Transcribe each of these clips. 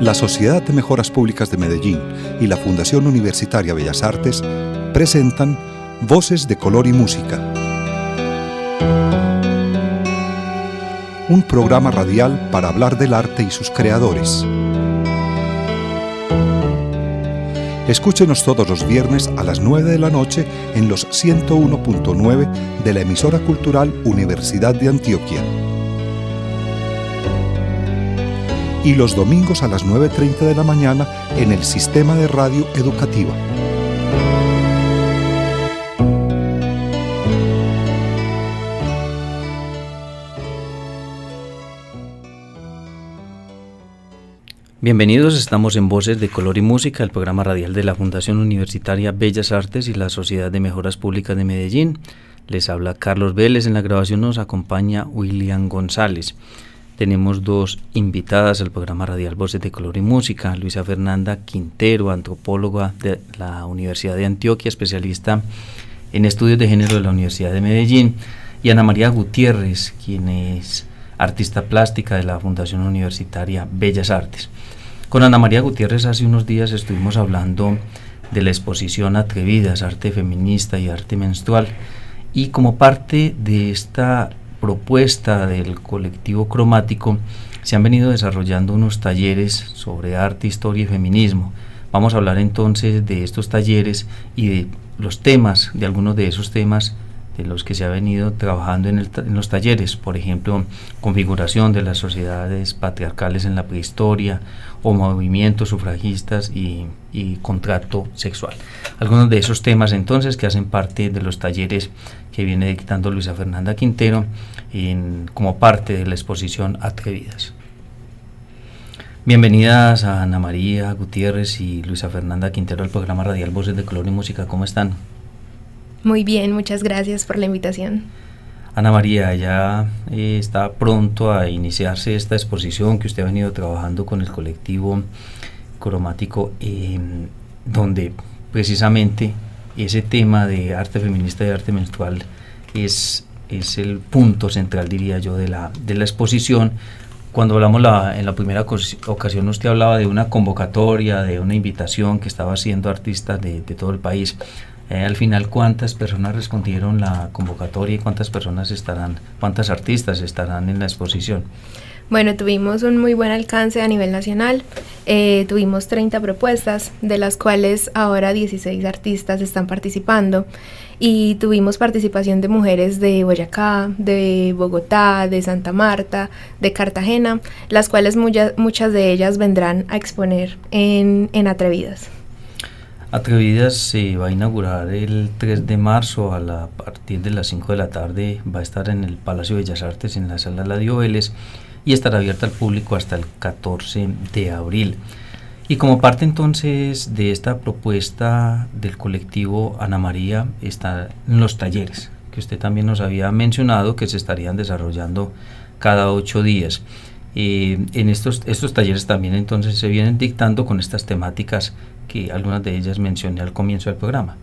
La Sociedad de Mejoras Públicas de Medellín y la Fundación Universitaria Bellas Artes presentan Voces de Color y Música, un programa radial para hablar del arte y sus creadores. Escúchenos todos los viernes a las 9 de la noche en los 101.9 de la emisora cultural Universidad de Antioquia. Y los domingos a las 9:30 de la mañana en el Sistema de Radio Educativa. Bienvenidos, estamos en Voces de Color y Música, el programa radial de la Fundación Universitaria Bellas Artes y la Sociedad de Mejoras Públicas de Medellín. Les habla Carlos Vélez, en la grabación nos acompaña William González. Tenemos dos invitadas al programa radial Voces de Color y Música: Luisa Fernanda Quintero, antropóloga de la Universidad de Antioquia, especialista en estudios de género de la Universidad de Medellín, y Ana María Gutiérrez, quien es artista plástica de la Fundación Universitaria Bellas Artes. Con Ana María Gutiérrez hace unos días estuvimos hablando de la exposición Atrevidas, arte feminista y arte menstrual, y como parte de esta propuesta del colectivo cromático se han venido desarrollando unos talleres sobre arte, historia y feminismo. Vamos a hablar entonces de estos talleres y de los temas, de algunos de esos temas de los que se ha venido trabajando en los talleres, por ejemplo, configuración de las sociedades patriarcales en la prehistoria, o movimientos sufragistas y contrato sexual. Algunos de esos temas entonces que hacen parte de los talleres que viene dictando Luisa Fernanda Quintero como parte de la exposición Atrevidas. Bienvenidas a Ana María Gutiérrez y Luisa Fernanda Quintero al programa radial Voces de Color y Música. ¿Cómo están? Muy bien, muchas gracias por la invitación. Ana María, ya está pronto a iniciarse esta exposición que usted ha venido trabajando con el colectivo cromático, donde precisamente ese tema de arte feminista y arte menstrual es el punto central, diría yo, de la exposición. Cuando hablamos en la primera ocasión, usted hablaba de una convocatoria, de una invitación que estaba haciendo artistas de todo el país. Al final, ¿cuántas personas respondieron la convocatoria y cuántas artistas estarán en la exposición? Bueno, tuvimos un muy buen alcance a nivel nacional. Tuvimos 30 propuestas, de las cuales ahora 16 artistas están participando, y tuvimos participación de mujeres de Boyacá, de Bogotá, de Santa Marta, de Cartagena, las cuales muchas de ellas vendrán a exponer en Atrevidas. Atrevidas se va a inaugurar el 3 de marzo a partir de las 5 de la tarde. Va a estar en el Palacio de Bellas Artes, en la Sala Eladio Vélez, y estará abierta al público hasta el 14 de abril. Y como parte entonces de esta propuesta del colectivo, Ana María, están los talleres, que usted también nos había mencionado que se estarían desarrollando cada 8 días. En estos talleres también entonces se vienen dictando con estas temáticas que algunas de ellas mencioné al comienzo del programa.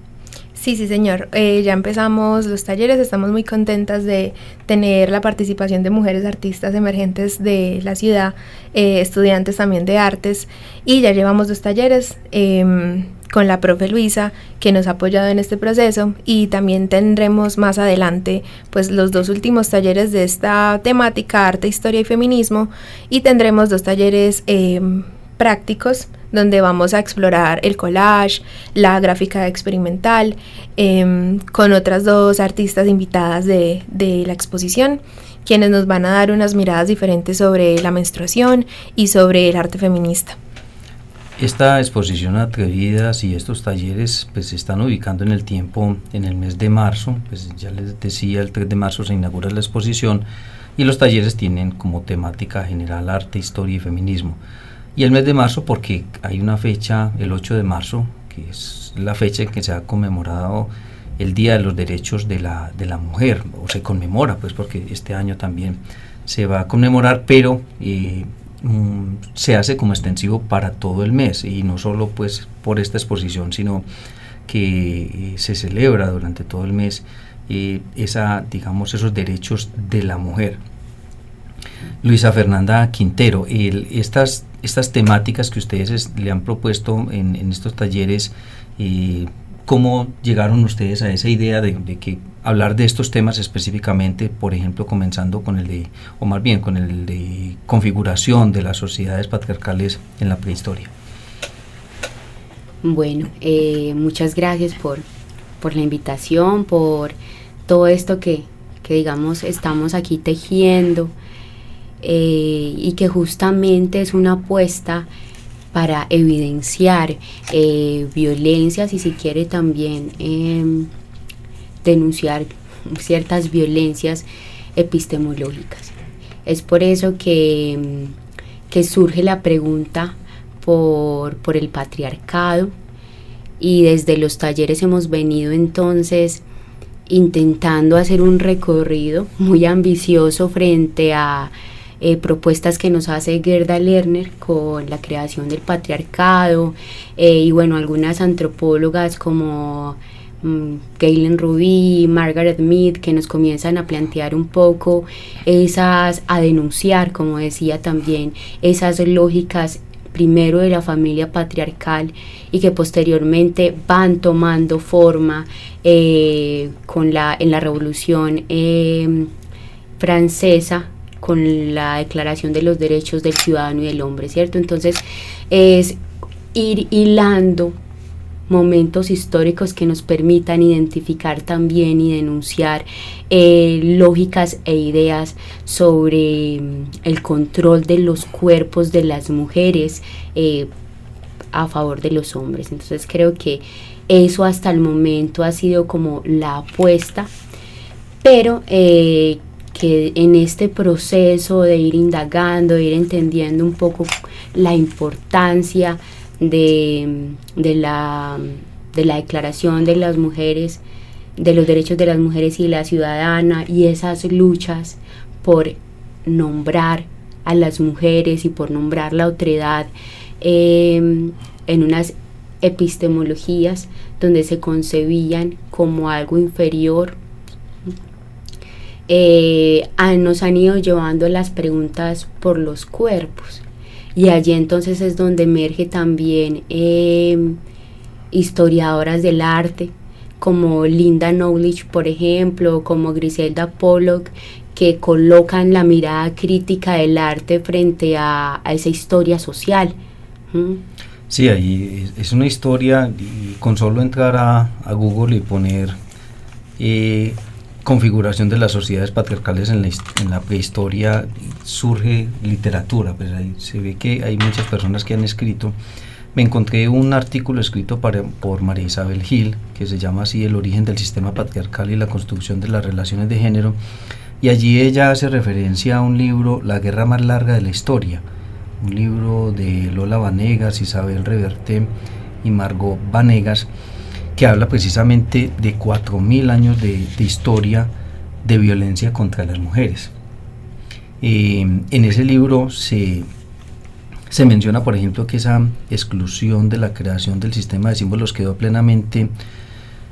Sí, señor. Ya empezamos los talleres, estamos muy contentas de tener la participación de mujeres artistas emergentes de la ciudad, estudiantes también de artes, y ya llevamos 2 talleres con la profe Luisa, que nos ha apoyado en este proceso, y también tendremos más adelante pues los 2 últimos talleres de esta temática, arte, historia y feminismo, y tendremos 2 talleres prácticos donde vamos a explorar el collage, la gráfica experimental, con otras 2 artistas invitadas de la exposición, quienes nos van a dar unas miradas diferentes sobre la menstruación y sobre el arte feminista. Esta exposición Atrevidas y estos talleres pues se están ubicando en el tiempo, en el mes de marzo. Pues ya les decía, el 3 de marzo se inaugura la exposición y los talleres tienen como temática general arte, historia y feminismo. Y el mes de marzo porque hay una fecha, el 8 de marzo, que es la fecha en que se ha conmemorado el Día de los Derechos de la Mujer, o se conmemora, pues porque este año también se va a conmemorar, pero se hace como extensivo para todo el mes, y no solo pues por esta exposición, sino que se celebra durante todo el mes esos derechos de la mujer. Luisa Fernanda Quintero, estas estas temáticas que ustedes le han propuesto en estos talleres, ¿cómo llegaron ustedes a esa idea de que hablar de estos temas específicamente, por ejemplo, comenzando con el de, o más bien con el de configuración de las sociedades patriarcales en la prehistoria? Bueno, muchas gracias por la invitación, por todo esto que digamos estamos aquí tejiendo, y que justamente es una apuesta para evidenciar violencias y si quiere también denunciar ciertas violencias epistemológicas. Es por eso que surge la pregunta por el patriarcado, y desde los talleres hemos venido entonces intentando hacer un recorrido muy ambicioso frente a propuestas que nos hace Gerda Lerner con la creación del patriarcado, y bueno, algunas antropólogas como Galen Rubí, Margaret Mead, que nos comienzan a plantear un poco a denunciar, como decía también, esas lógicas primero de la familia patriarcal y que posteriormente van tomando forma en la Revolución Francesa, con la Declaración de los Derechos del Ciudadano y del Hombre, ¿cierto? Entonces es ir hilando momentos históricos que nos permitan identificar también y denunciar lógicas e ideas sobre el control de los cuerpos de las mujeres a favor de los hombres. Entonces creo que eso hasta el momento ha sido como la apuesta, pero que en este proceso de ir indagando, de ir entendiendo un poco la importancia de la Declaración de las Mujeres, de los derechos de las mujeres y la ciudadana, y esas luchas por nombrar a las mujeres y por nombrar la otredad en unas epistemologías donde se concebían como algo inferior, nos han ido llevando las preguntas por los cuerpos. Y allí entonces es donde emerge también historiadoras del arte, como Linda Knowledge, por ejemplo, como Griselda Pollock, que colocan la mirada crítica del arte frente a esa historia social. Sí, ahí es una historia, y con solo entrar a Google y poner configuración de las sociedades patriarcales en la prehistoria, surge literatura. Pues ahí se ve que hay muchas personas que han escrito. Me encontré un artículo escrito por María Isabel Gil, que se llama así: El origen del sistema patriarcal y la construcción de las relaciones de género, y allí ella hace referencia a un libro, La guerra más larga de la historia, un libro de Lola Vanegas, Isabel Reverte y Margot Vanegas, que habla precisamente de 4.000 años de historia de violencia contra las mujeres. En ese libro se menciona, por ejemplo, que esa exclusión de la creación del sistema de símbolos quedó plenamente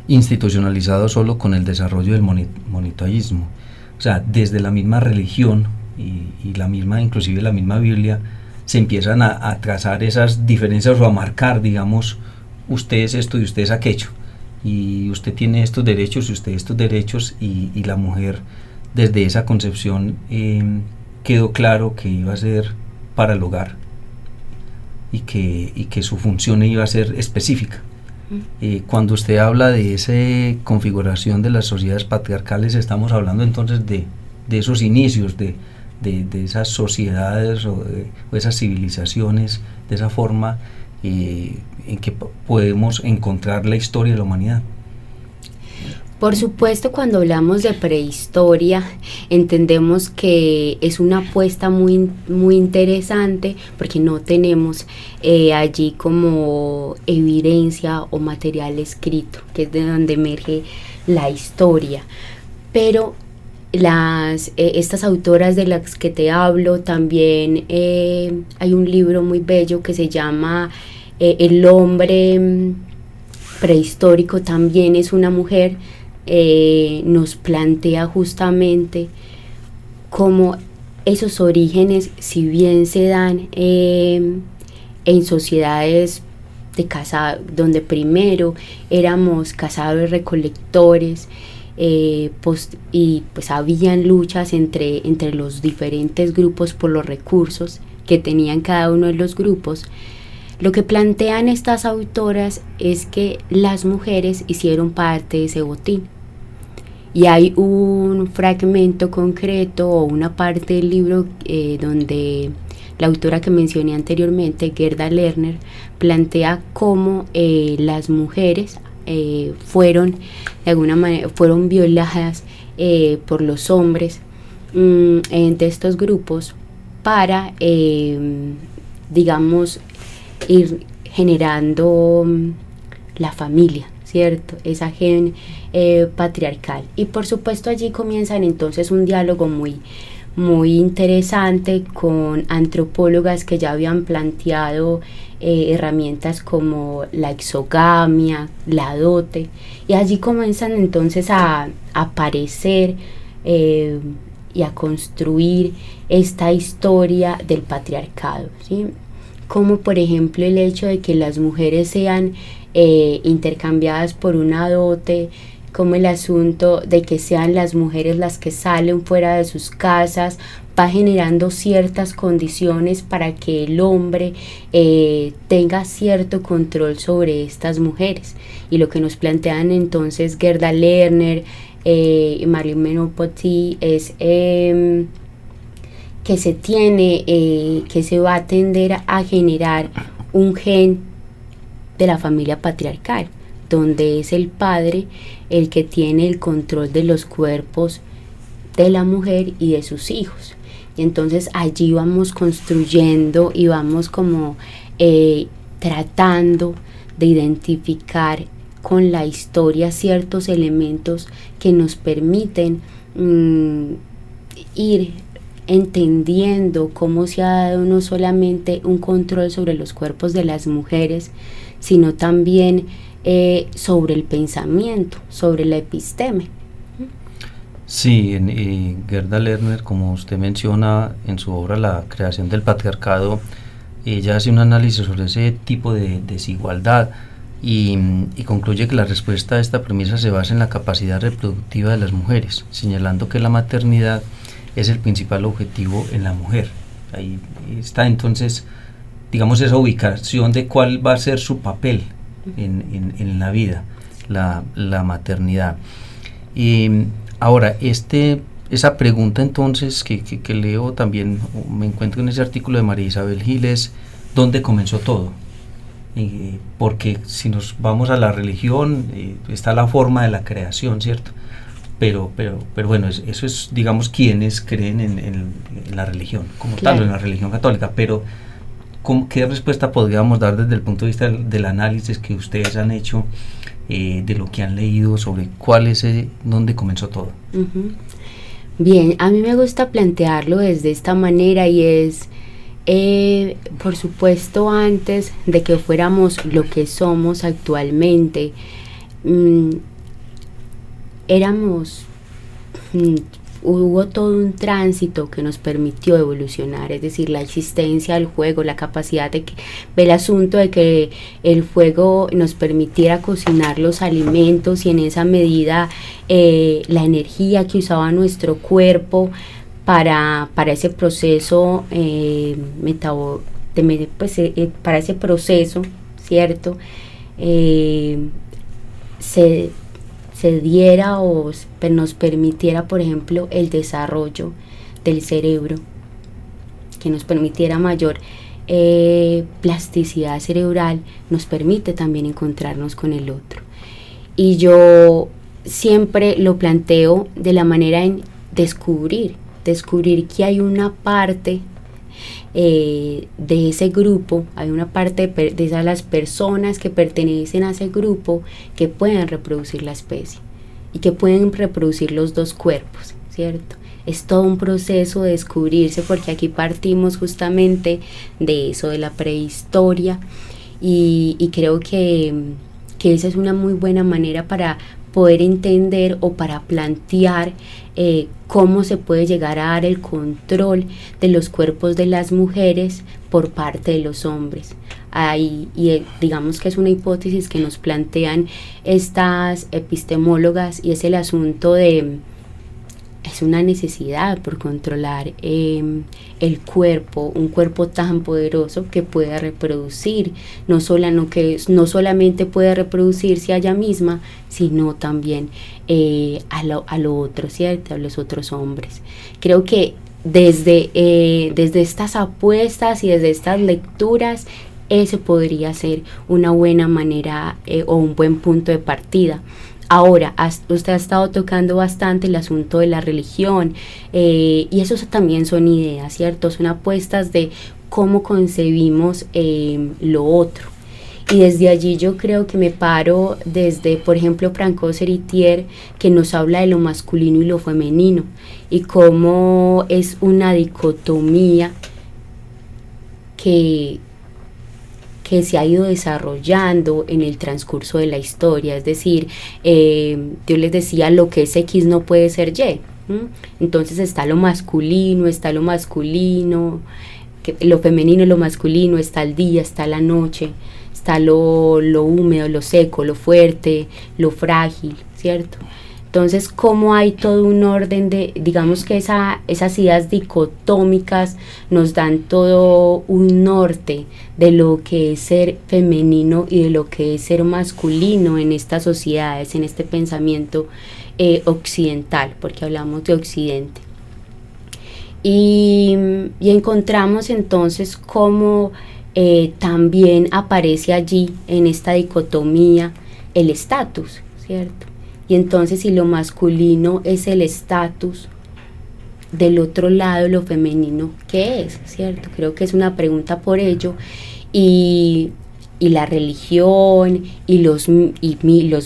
institucionalizado solo con el desarrollo del monoteísmo. O sea, desde la misma religión y la misma, inclusive la misma Biblia, se empiezan a trazar esas diferencias, o a marcar, digamos, usted es esto y usted es aquello, y usted tiene estos derechos y usted estos derechos, y la mujer, desde esa concepción quedó claro que iba a ser para el hogar y que su función iba a ser específica. Cuando usted habla de esa configuración de las sociedades patriarcales, estamos hablando entonces de esos inicios, de esas sociedades o esas civilizaciones, de esa forma en que podemos encontrar la historia de la humanidad. Por supuesto, cuando hablamos de prehistoria, entendemos que es una apuesta muy, muy interesante, porque no tenemos allí como evidencia o material escrito, que es de donde emerge la historia. Pero estas autoras de las que te hablo, también hay un libro muy bello que se llama El hombre prehistórico también es una mujer. Nos plantea justamente cómo esos orígenes, si bien se dan en sociedades de cazado, donde primero éramos cazadores recolectores, y pues habían luchas entre los diferentes grupos por los recursos que tenían cada uno de los grupos. Lo que plantean estas autoras es que las mujeres hicieron parte de ese botín, y hay un fragmento concreto o una parte del libro donde la autora que mencioné anteriormente, Gerda Lerner, plantea cómo las mujeres fueron de alguna manera violadas por los hombres de estos grupos para digamos ir generando la familia, ¿cierto? Esa gen patriarcal. Y por supuesto allí comienzan entonces un diálogo muy interesante con antropólogas que ya habían planteado herramientas como la exogamia, la dote, y allí comienzan entonces a aparecer y a construir esta historia del patriarcado, ¿sí? Como por ejemplo el hecho de que las mujeres sean intercambiadas por una dote, como el asunto de que sean las mujeres las que salen fuera de sus casas, va generando ciertas condiciones para que el hombre tenga cierto control sobre estas mujeres. Y lo que nos plantean entonces Gerda Lerner y Marlene Merleau-Ponty es que se va a tender a generar un gen de la familia patriarcal, donde es el padre el que tiene el control de los cuerpos de la mujer y de sus hijos. Y entonces allí vamos construyendo y vamos como tratando de identificar con la historia ciertos elementos que nos permiten ir entendiendo cómo se ha dado no solamente un control sobre los cuerpos de las mujeres, sino también sobre el pensamiento, sobre la episteme. Sí, Gerda Lerner, como usted menciona en su obra La creación del patriarcado, ella hace un análisis sobre ese tipo de desigualdad y concluye que la respuesta a esta premisa se basa en la capacidad reproductiva de las mujeres, señalando que la maternidad es el principal objetivo en la mujer. Ahí está entonces, digamos, esa ubicación de cuál va a ser su papel en la vida, la maternidad. Y ahora, esa pregunta entonces que leo también, me encuentro en ese artículo de María Isabel Giles, ¿dónde comenzó todo? Porque si nos vamos a la religión, está la forma de la creación, ¿cierto? Pero bueno, eso es, digamos, quienes creen en la religión, como claro, tal, en la religión católica, pero ¿qué respuesta podríamos dar desde el punto de vista del análisis que ustedes han hecho, de lo que han leído sobre cuál es, dónde comenzó todo? Uh-huh. Bien, a mí me gusta plantearlo desde esta manera y es, por supuesto, antes de que fuéramos lo que somos actualmente, hubo todo un tránsito que nos permitió evolucionar, es decir, la existencia del fuego, la capacidad del asunto de que el fuego nos permitiera cocinar los alimentos y en esa medida la energía que usaba nuestro cuerpo para ese proceso para ese proceso, ¿cierto? Se diera o nos permitiera, por ejemplo, el desarrollo del cerebro, que nos permitiera mayor plasticidad cerebral, nos permite también encontrarnos con el otro. Y yo siempre lo planteo de la manera en descubrir que hay una parte de ese grupo, hay una parte de esas las personas que pertenecen a ese grupo que pueden reproducir la especie y que pueden reproducir los dos cuerpos, ¿cierto? Es todo un proceso de descubrirse, porque aquí partimos justamente de eso, de la prehistoria, y creo que esa es una muy buena manera para poder entender o para plantear cómo se puede llegar a dar el control de los cuerpos de las mujeres por parte de los hombres. Digamos que es una hipótesis que nos plantean estas epistemólogas, y es el asunto de, es una necesidad por controlar el cuerpo, un cuerpo tan poderoso que pueda reproducir, no solamente puede reproducirse a ella misma, sino también a lo otro, ¿cierto? A los otros hombres. Creo que desde estas apuestas y desde estas lecturas, eso podría ser una buena manera o un buen punto de partida. Ahora, usted ha estado tocando bastante el asunto de la religión, y eso también son ideas, ¿cierto? Son apuestas de cómo concebimos lo otro. Y desde allí yo creo que me paro desde, por ejemplo, Francois Héritier, que nos habla de lo masculino y lo femenino, y cómo es una dicotomía que se ha ido desarrollando en el transcurso de la historia. Es decir, yo les decía, lo que es X no puede ser Y. Entonces está lo masculino, lo femenino, lo masculino, está el día, está la noche, está lo húmedo, lo seco, lo fuerte, lo frágil, ¿cierto? Entonces, cómo hay todo un orden de, digamos que esas ideas dicotómicas nos dan todo un norte de lo que es ser femenino y de lo que es ser masculino en estas sociedades, en este pensamiento occidental, porque hablamos de Occidente. Y encontramos entonces cómo también aparece allí en esta dicotomía el estatus, ¿cierto? Y entonces, si lo masculino es el estatus, del otro lado lo femenino, ¿qué es? ¿Cierto? Creo que es una pregunta por ello, y la religión y los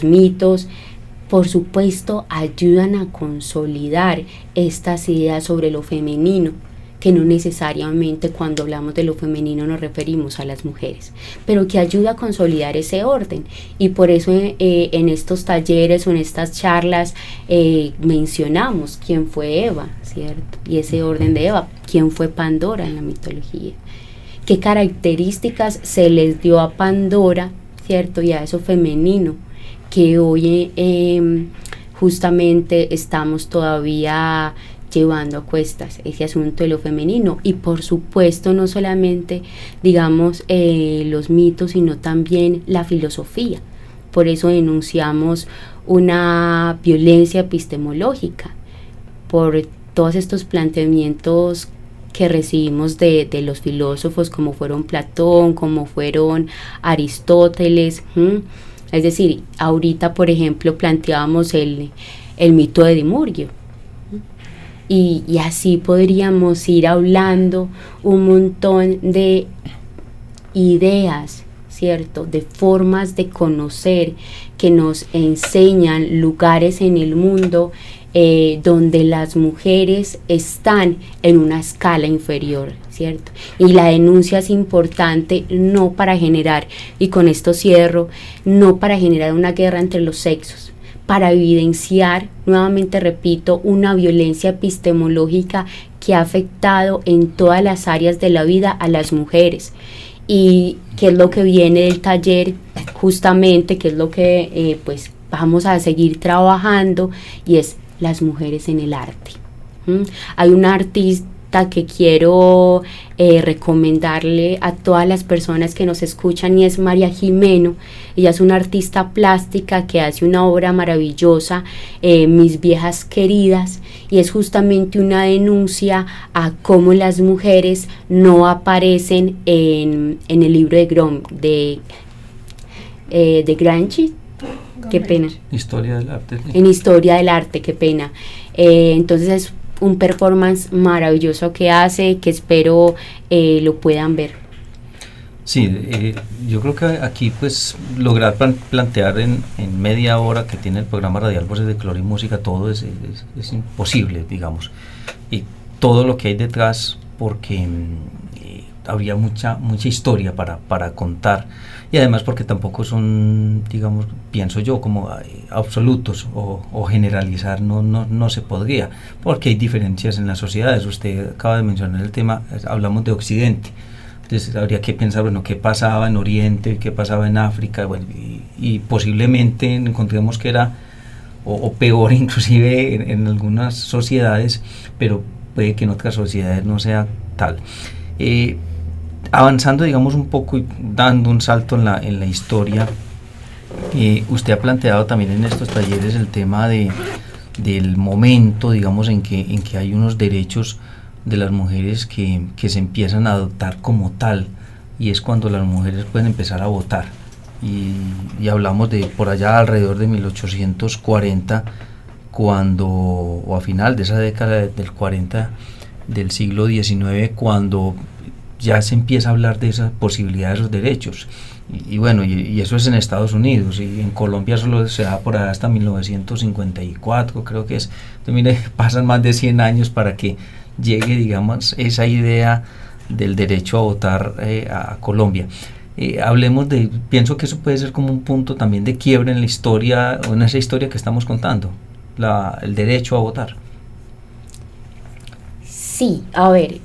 mitos, por supuesto, ayudan a consolidar estas ideas sobre lo femenino, que no necesariamente cuando hablamos de lo femenino nos referimos a las mujeres, pero que ayuda a consolidar ese orden. Y por eso en estos talleres o en estas charlas mencionamos quién fue Eva, ¿cierto? Y ese orden de Eva, quién fue Pandora en la mitología, qué características se les dio a Pandora, ¿cierto? Y a eso femenino, que hoy justamente estamos todavía llevando a cuestas, ese asunto de lo femenino. Y por supuesto no solamente digamos los mitos, sino también la filosofía. Por eso denunciamos una violencia epistemológica, por todos estos planteamientos que recibimos de los filósofos, como fueron Platón, como fueron Aristóteles. Es decir, ahorita por ejemplo planteábamos el mito de Dimurgio, y así podríamos ir hablando un montón de ideas, ¿cierto? De formas de conocer que nos enseñan lugares en el mundo donde las mujeres están en una escala inferior, ¿cierto? Y la denuncia es importante no para generar, y con esto cierro, no para generar una guerra entre los sexos, para evidenciar, nuevamente repito, una violencia epistemológica que ha afectado en todas las áreas de la vida a las mujeres. Y qué es lo que viene del taller, justamente, qué es lo que pues vamos a seguir trabajando, y es las mujeres en el arte. Hay una artista que quiero recomendarle a todas las personas que nos escuchan, y es María Jimeno. Ella es una artista plástica que hace una obra maravillosa, Mis viejas queridas, y es justamente una denuncia a cómo las mujeres no aparecen en el libro de Gramsci. Qué pena. Historia del arte. En Historia del arte, qué pena. Entonces es un performance maravilloso que hace, que espero lo puedan ver. Sí, yo creo que aquí pues lograr plantear en media hora que tiene el programa radial Voces de Color y Música todo es imposible, digamos, y todo lo que hay detrás, porque habría mucha historia para contar, y además porque tampoco son, digamos, pienso yo, como absolutos, o generalizar no se podría, porque hay diferencias en las sociedades. Usted acaba de mencionar el tema, hablamos de Occidente, entonces habría que pensar, bueno, qué pasaba en Oriente, qué pasaba en África, bueno, y posiblemente encontremos que era o peor inclusive en algunas sociedades, pero puede que en otras sociedades no sea tal. Avanzando, digamos, un poco y dando un salto en la historia, usted ha planteado también en estos talleres el tema del momento, digamos, en que hay unos derechos de las mujeres que se empiezan a adoptar como tal, y es cuando las mujeres pueden empezar a votar, y hablamos de por allá alrededor de 1840, cuando, o a final de esa década del 40 del siglo XIX, cuando ya se empieza a hablar de esa posibilidad de esos derechos, y bueno, y eso es en Estados Unidos, y en Colombia solo se da por allá hasta 1954, creo que es. Entonces, mire, pasan más de 100 años para que llegue, digamos, esa idea del derecho a votar a Colombia. Pienso que eso puede ser como un punto también de quiebre en la historia, o en esa historia que estamos contando, el derecho a votar. Sí, a ver,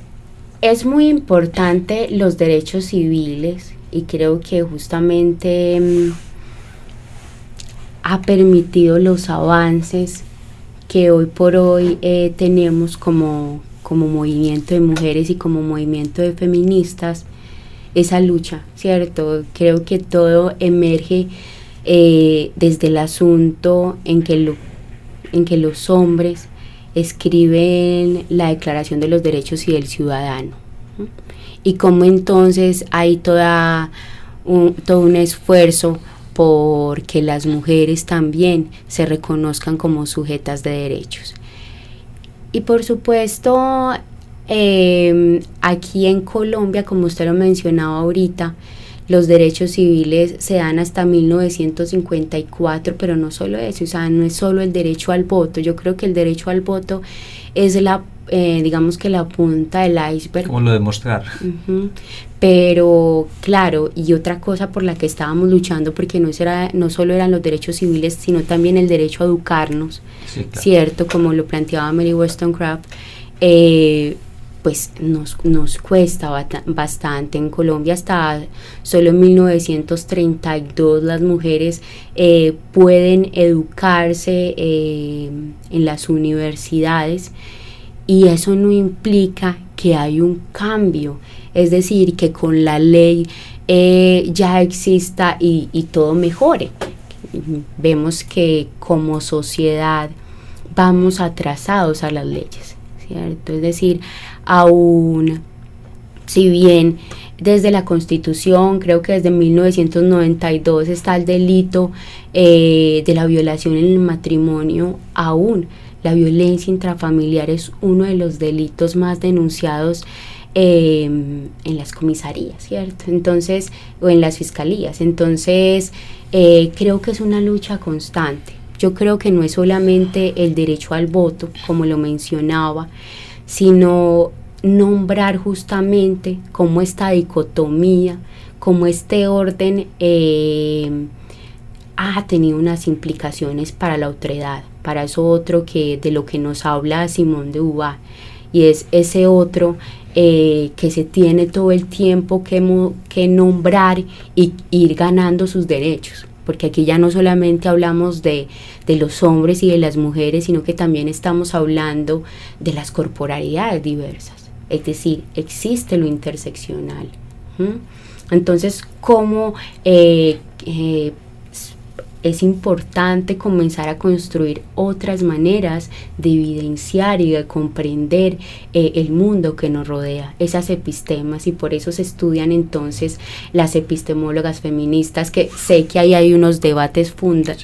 es muy importante los derechos civiles, y creo que justamente ha permitido los avances que hoy por hoy tenemos como movimiento de mujeres y como movimiento de feministas, esa lucha, ¿cierto? Creo que todo emerge desde el asunto en que los hombres escriben la Declaración de los Derechos y del Ciudadano, ¿sí? Y cómo entonces hay todo un esfuerzo por que las mujeres también se reconozcan como sujetas de derechos. Y por supuesto, aquí en Colombia, como usted lo mencionaba ahorita, los derechos civiles se dan hasta 1954, pero no solo eso, o sea, no es solo el derecho al voto. Yo creo que el derecho al voto es digamos que la punta del iceberg. ¿Cómo lo demostrar? Uh-huh. Pero claro, y otra cosa por la que estábamos luchando, porque no solo eran los derechos civiles, sino también el derecho a educarnos, sí, claro. ¿Cierto? Como lo planteaba Mary Wollstonecraft, pues nos cuesta bastante. En Colombia hasta solo en 1932 las mujeres pueden educarse en las universidades, y eso no implica que hay un cambio, es decir, que con la ley ya exista y todo mejore. Vemos que como sociedad vamos atrasados a las leyes, ¿cierto? Es decir, aún si bien desde la Constitución, creo que desde 1992 está el delito de la violación en el matrimonio, aún la violencia intrafamiliar es uno de los delitos más denunciados en las comisarías, ¿cierto? Entonces, o en las fiscalías. Entonces, creo que es una lucha constante. Yo creo que no es solamente el derecho al voto, como lo mencionaba, sino nombrar justamente cómo esta dicotomía, cómo este orden ha tenido unas implicaciones para la otredad, para eso otro de lo que nos habla Simone de Beauvoir, y es ese otro que se tiene todo el tiempo que nombrar y ir ganando sus derechos, porque aquí ya no solamente hablamos de los hombres y de las mujeres, sino que también estamos hablando de las corporalidades diversas, es decir, existe lo interseccional. Entonces, ¿cómo es importante comenzar a construir otras maneras de evidenciar y de comprender el mundo que nos rodea, esas epistemas? Y por eso se estudian entonces las epistemólogas feministas, que sé que ahí hay unos debates sí,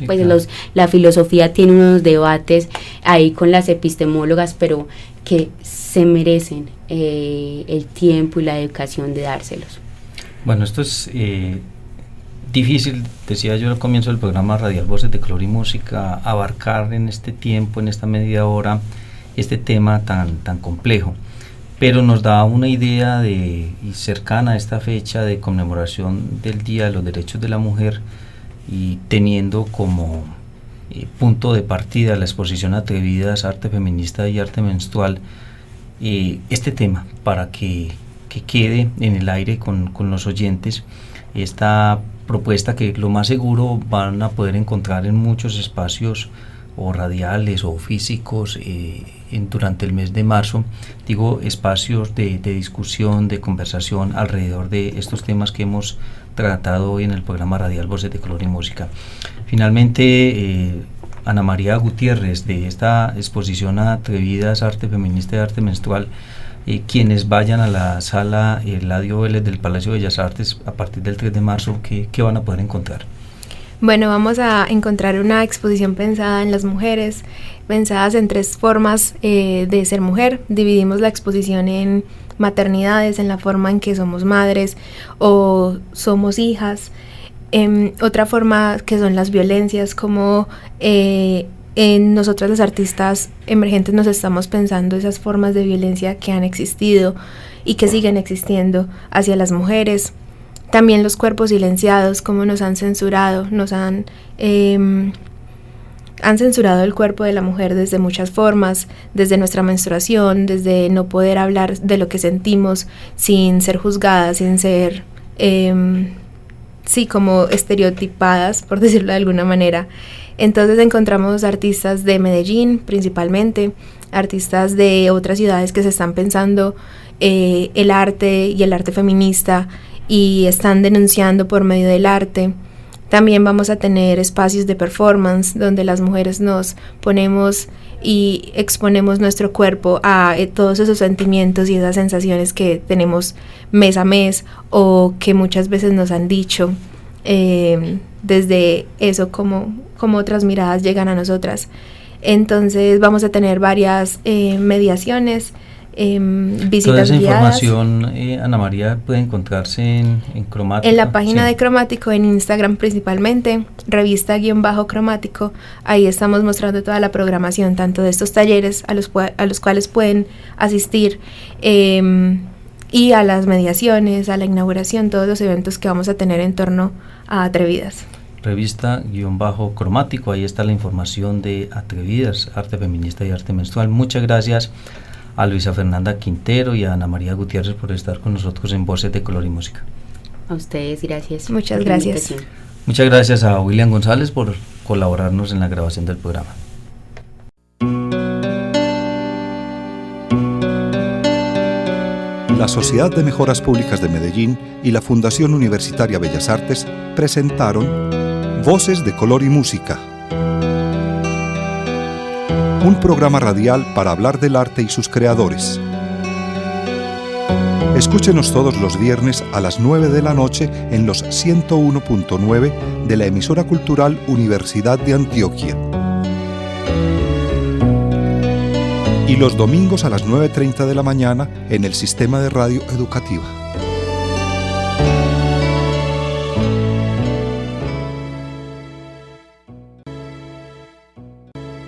pues claro. La filosofía tiene unos debates ahí con las epistemólogas, pero que se merecen el tiempo y la educación de dárselos. Bueno, esto es difícil, decía yo al comienzo del programa Radial Voces de Color y Música, abarcar en este tiempo, en esta media hora, este tema tan complejo, pero nos da una idea y cercana a esta fecha de conmemoración del Día de los Derechos de la Mujer, y teniendo como punto de partida la exposición Atrevidas, arte feminista y arte menstrual, este tema para que quede en el aire con los oyentes, esta propuesta que lo más seguro van a poder encontrar en muchos espacios o radiales o físicos durante el mes de marzo, digo espacios de discusión, de conversación alrededor de estos temas que hemos tratado hoy en el programa radial Voces de Color y Música. Finalmente, Ana María Gutiérrez, de esta exposición Atrevidas, arte feminista y arte menstrual, quienes vayan a la sala Eladio Vélez del Palacio de Bellas Artes a partir del 3 de marzo, ¿qué van a poder encontrar? Bueno, vamos a encontrar una exposición pensada en las mujeres, pensadas en 3 formas de ser mujer. Dividimos la exposición en maternidades, en la forma en que somos madres o somos hijas. Otra forma que son las violencias, como en nosotros los artistas emergentes nos estamos pensando esas formas de violencia que han existido y que siguen existiendo hacia las mujeres. También los cuerpos silenciados, cómo nos han censurado, han censurado el cuerpo de la mujer desde muchas formas, desde nuestra menstruación, desde no poder hablar de lo que sentimos sin ser juzgadas, sin ser, como estereotipadas, por decirlo de alguna manera. Entonces encontramos artistas de Medellín principalmente, artistas de otras ciudades que se están pensando el arte y el arte feminista, y están denunciando por medio del arte. También vamos a tener espacios de performance donde las mujeres nos ponemos y exponemos nuestro cuerpo a todos esos sentimientos y esas sensaciones que tenemos mes a mes, o que muchas veces nos han dicho desde eso, como otras miradas llegan a nosotras. Entonces vamos a tener varias mediaciones, visitas Toda esa guiadas. información, Ana María, puede encontrarse en Cromático. En la página de Cromático, en Instagram principalmente, revista-cromático. Ahí estamos mostrando toda la programación, tanto de estos talleres a los cuales pueden asistir, y a las mediaciones, a la inauguración, todos los eventos que vamos a tener en torno a Atrevidas. Revista-Cromático, ahí está la información de Atrevidas, arte feminista y arte menstrual. Muchas gracias a Luisa Fernanda Quintero y a Ana María Gutiérrez por estar con nosotros en Voces de Color y Música. A ustedes, gracias. Muchas gracias. Muchas gracias a William González por colaborarnos en la grabación del programa. La Sociedad de Mejoras Públicas de Medellín y la Fundación Universitaria Bellas Artes presentaron Voces de Color y Música, un programa radial para hablar del arte y sus creadores. Escúchenos todos los viernes a las 9 de la noche en los 101.9 de la emisora cultural Universidad de Antioquia. Y los domingos a las 9:30 de la mañana en el Sistema de Radio Educativa.